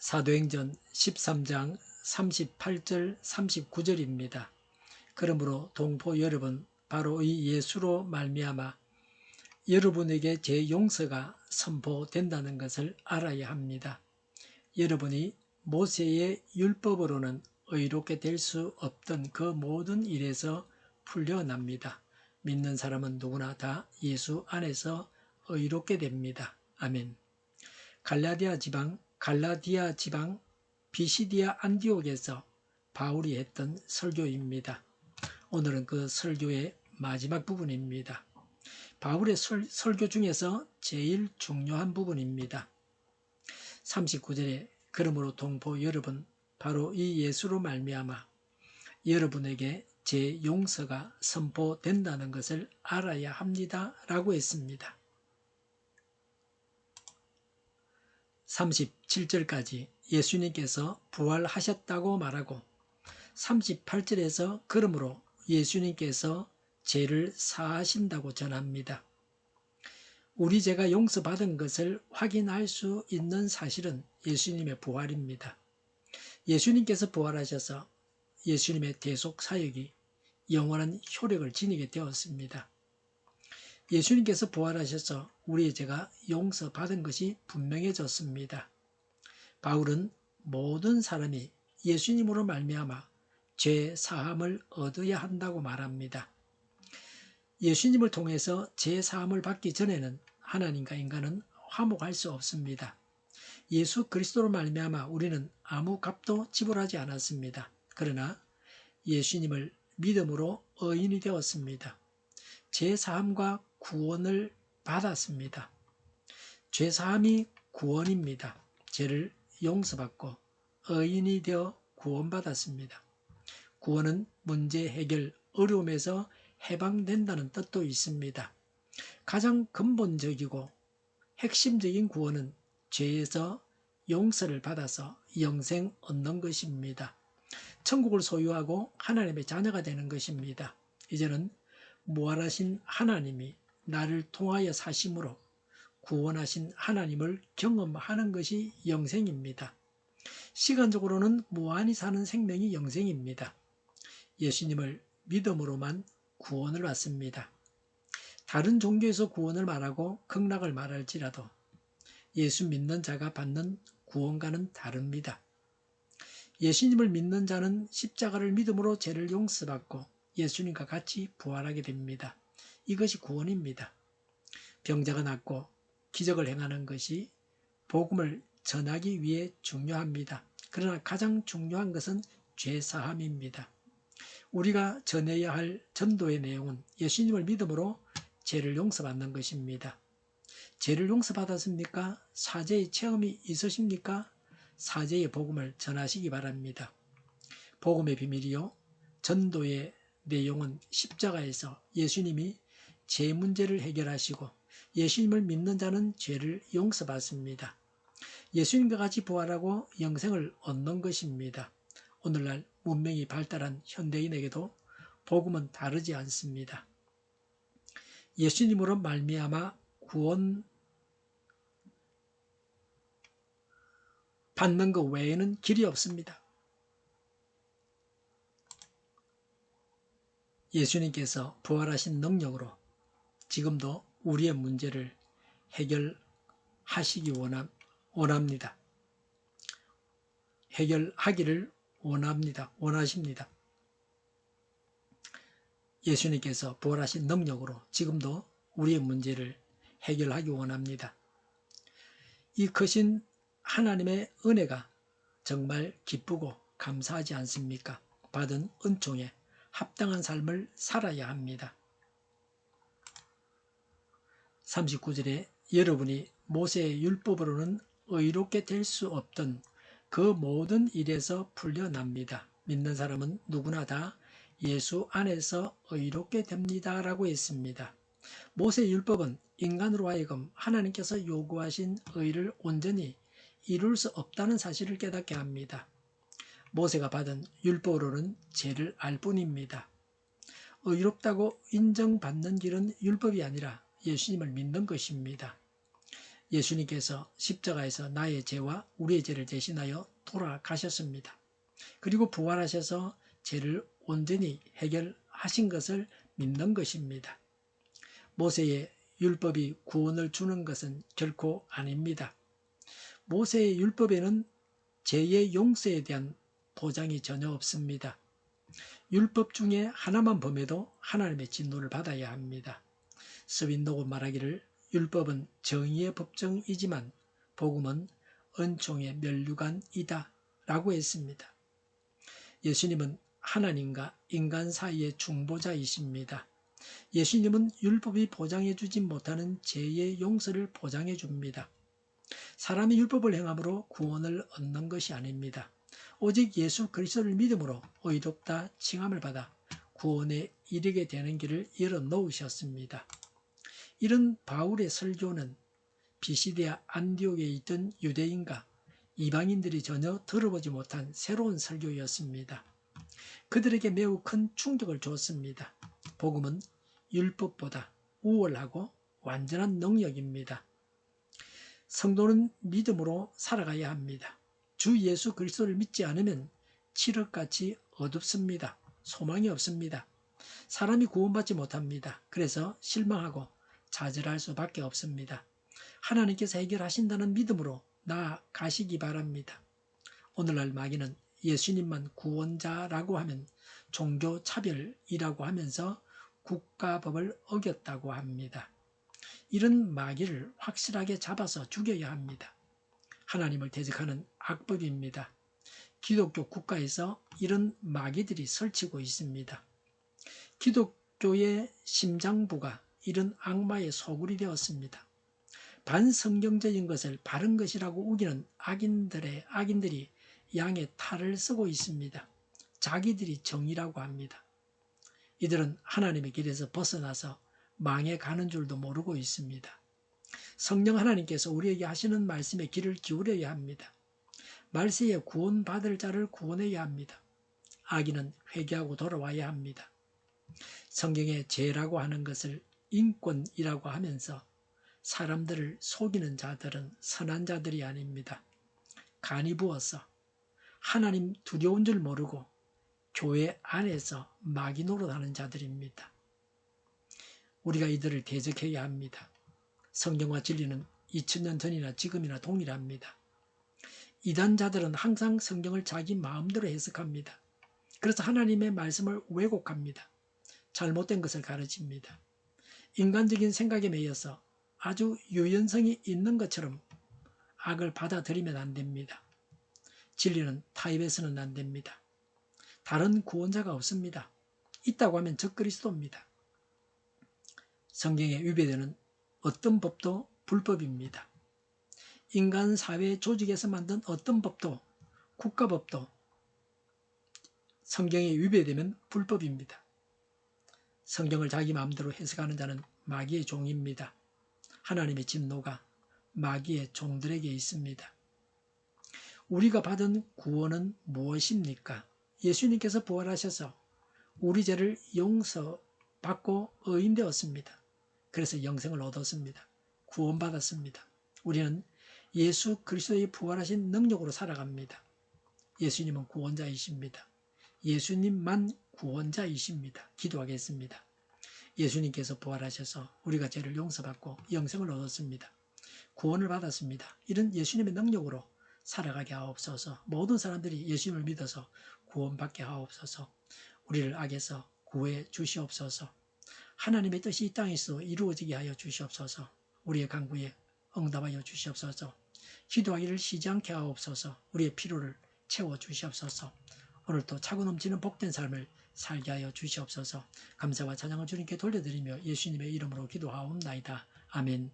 사도행전 13장 38절 39절입니다. 그러므로 동포 여러분, 바로 이 예수로 말미암아 여러분에게 제 용서가 선포된다는 것을 알아야 합니다. 여러분이 모세의 율법으로는 의롭게 될 수 없던 그 모든 일에서 풀려납니다. 믿는 사람은 누구나 다 예수 안에서 의롭게 됩니다. 아멘. 갈라디아 지방 비시디아 안디옥에서 바울이 했던 설교입니다. 오늘은 그 설교의 마지막 부분입니다. 바울의 설교 중에서 제일 중요한 부분입니다. 39절에 그러므로 동포 여러분, 바로 이 예수로 말미암아 여러분에게 제 용서가 선포된다는 것을 알아야 합니다. 라고 했습니다. 37절까지 예수님께서 부활하셨다고 말하고 38절에서 그러므로 예수님께서 죄를 사하신다고 전합니다. 우리 죄가 용서받은 것을 확인할 수 있는 사실은 예수님의 부활입니다. 예수님께서 부활하셔서 예수님의 대속 사역이 영원한 효력을 지니게 되었습니다. 예수님께서 부활하셔서 우리의 죄가 용서받은 것이 분명해졌습니다. 바울은 모든 사람이 예수님으로 말미암아 죄 사함을 얻어야 한다고 말합니다. 예수님을 통해서 죄 사함을 받기 전에는 하나님과 인간은 화목할 수 없습니다. 예수 그리스도로 말미암아 우리는 아무 값도 지불하지 않았습니다. 그러나 예수님을 믿음으로 의인이 되었습니다. 죄 사함과 구원을 받았습니다. 죄 사함이 구원입니다. 죄를 용서받고 의인이 되어 구원받았습니다. 구원은 문제 해결, 어려움에서 해방된다는 뜻도 있습니다. 가장 근본적이고 핵심적인 구원은 죄에서 용서를 받아서 영생 얻는 것입니다. 천국을 소유하고 하나님의 자녀가 되는 것입니다. 이제는 무한하신 하나님이 나를 통하여 사심으로 구원하신 하나님을 경험하는 것이 영생입니다. 시간적으로는 무한히 사는 생명이 영생입니다. 예수님을 믿음으로만 구원을 받습니다. 다른 종교에서 구원을 말하고 극락을 말할지라도 예수 믿는 자가 받는 구원과는 다릅니다. 예수님을 믿는 자는 십자가를 믿음으로 죄를 용서받고 예수님과 같이 부활하게 됩니다. 이것이 구원입니다. 병자가 낫고 기적을 행하는 것이 복음을 전하기 위해 중요합니다. 그러나 가장 중요한 것은 죄사함입니다. 우리가 전해야 할 전도의 내용은 예수님을 믿음으로 죄를 용서받는 것입니다. 죄를 용서받았습니까? 사죄의 체험이 있으십니까? 사죄의 복음을 전하시기 바랍니다. 복음의 비밀이요, 전도의 내용은 십자가에서 예수님이 죄 문제를 해결하시고 예수님을 믿는 자는 죄를 용서받습니다. 예수님과 같이 부활하고 영생을 얻는 것입니다. 오늘날 문명이 발달한 현대인에게도 복음은 다르지 않습니다. 예수님으로 말미암아 구원 받는 것 외에는 길이 없습니다. 예수님께서 부활하신 능력으로 지금도 우리의 문제를 해결하시기 원합니다. 해결하기를 원하십니다. 예수님께서 부활하신 능력으로 지금도 우리의 문제를 해결하기 원합니다. 이 크신 하나님의 은혜가 정말 기쁘고 감사하지 않습니까? 받은 은총에 합당한 삶을 살아야 합니다. 39절에 여러분이 모세의 율법으로는 의롭게 될 수 없던 그 모든 일에서 풀려납니다. 믿는 사람은 누구나 다 예수 안에서 의롭게 됩니다. 라고 했습니다. 모세의 율법은 인간으로 하여금 하나님께서 요구하신 의를 온전히 이룰 수 없다는 사실을 깨닫게 합니다. 모세가 받은 율법으로는 죄를 알 뿐입니다. 의롭다고 인정받는 길은 율법이 아니라 예수님을 믿는 것입니다. 예수님께서 십자가에서 나의 죄와 우리의 죄를 대신하여 돌아가셨습니다. 그리고 부활하셔서 죄를 온전히 해결하신 것을 믿는 것입니다. 모세의 율법이 구원을 주는 것은 결코 아닙니다. 모세의 율법에는 죄의 용서에 대한 보장이 전혀 없습니다. 율법 중에 하나만 범해도 하나님의 진노를 받아야 합니다. 스윈노고 말하기를 율법은 정의의 법정이지만 복음은 은총의 면류관이다 라고 했습니다. 예수님은 하나님과 인간 사이의 중보자이십니다. 예수님은 율법이 보장해주지 못하는 죄의 용서를 보장해줍니다. 사람이 율법을 행함으로 구원을 얻는 것이 아닙니다. 오직 예수 그리스도를 믿음으로 의롭다 칭함을 받아 구원에 이르게 되는 길을 열어놓으셨습니다. 이런 바울의 설교는 비시디아 안디옥에 있던 유대인과 이방인들이 전혀 들어보지 못한 새로운 설교였습니다. 그들에게 매우 큰 충격을 줬습니다. 복음은 율법보다 우월하고 완전한 능력입니다. 성도는 믿음으로 살아가야 합니다. 주 예수 그리스도를 믿지 않으면 칠흑같이 어둡습니다. 소망이 없습니다. 사람이 구원받지 못합니다. 그래서 실망하고 좌절할 수밖에 없습니다. 하나님께서 해결하신다는 믿음으로 나아가시기 바랍니다. 오늘날 마귀는 예수님만 구원자라고 하면 종교차별이라고 하면서 국가법을 어겼다고 합니다. 이런 마귀를 확실하게 잡아서 죽여야 합니다. 하나님을 대적하는 악법입니다. 기독교 국가에서 이런 마귀들이 설치고 있습니다. 기독교의 심장부가 이런 악마의 소굴이 되었습니다. 반성경적인 것을 바른 것이라고 우기는 악인들이 양의 탈을 쓰고 있습니다. 자기들이 정의라고 합니다. 이들은 하나님의 길에서 벗어나서 망해 가는 줄도 모르고 있습니다. 성령 하나님께서 우리에게 하시는 말씀에 귀를 기울여야 합니다. 말세에 구원받을 자를 구원해야 합니다. 악인은 회개하고 돌아와야 합니다. 성경에 죄라고 하는 것을 인권이라고 하면서 사람들을 속이는 자들은 선한 자들이 아닙니다. 간이 부어서 하나님 두려운 줄 모르고 교회 안에서 마귀 노릇하는 자들입니다. 우리가 이들을 대적해야 합니다. 성경과 진리는 2000년 전이나 지금이나 동일합니다. 이단자들은 항상 성경을 자기 마음대로 해석합니다. 그래서 하나님의 말씀을 왜곡합니다. 잘못된 것을 가르칩니다. 인간적인 생각에 매여서 아주 유연성이 있는 것처럼 악을 받아들이면 안 됩니다. 진리는 타협해서는 안 됩니다. 다른 구원자가 없습니다. 있다고 하면 적그리스도입니다. 성경에 위배되는 어떤 법도 불법입니다. 인간 사회 조직에서 만든 어떤 법도 국가법도 성경에 위배되면 불법입니다. 성경을 자기 마음대로 해석하는 자는 마귀의 종입니다. 하나님의 진노가 마귀의 종들에게 있습니다. 우리가 받은 구원은 무엇입니까? 예수님께서 부활하셔서 우리 죄를 용서받고 의인되었습니다. 그래서 영생을 얻었습니다. 구원받았습니다. 우리는 예수 그리스도의 부활하신 능력으로 살아갑니다. 예수님은 구원자이십니다. 예수님만 구원자이십니다. 기도하겠습니다. 예수님께서 부활하셔서 우리가 죄를 용서받고 영생을 얻었습니다. 구원을 받았습니다. 이런 예수님의 능력으로 살아가게 하옵소서. 모든 사람들이 예수님을 믿어서 구원받게 하옵소서. 우리를 악에서 구해 주시옵소서. 하나님의 뜻이 이 땅에서 이루어지게 하여 주시옵소서. 우리의 간구에 응답하여 주시옵소서. 기도하기를 쉬지 않게 하옵소서. 우리의 필요를 채워 주시옵소서. 오늘도 차고 넘치는 복된 삶을 살게 하여 주시옵소서. 감사와 찬양을 주님께 돌려드리며 예수님의 이름으로 기도하옵나이다. 아멘.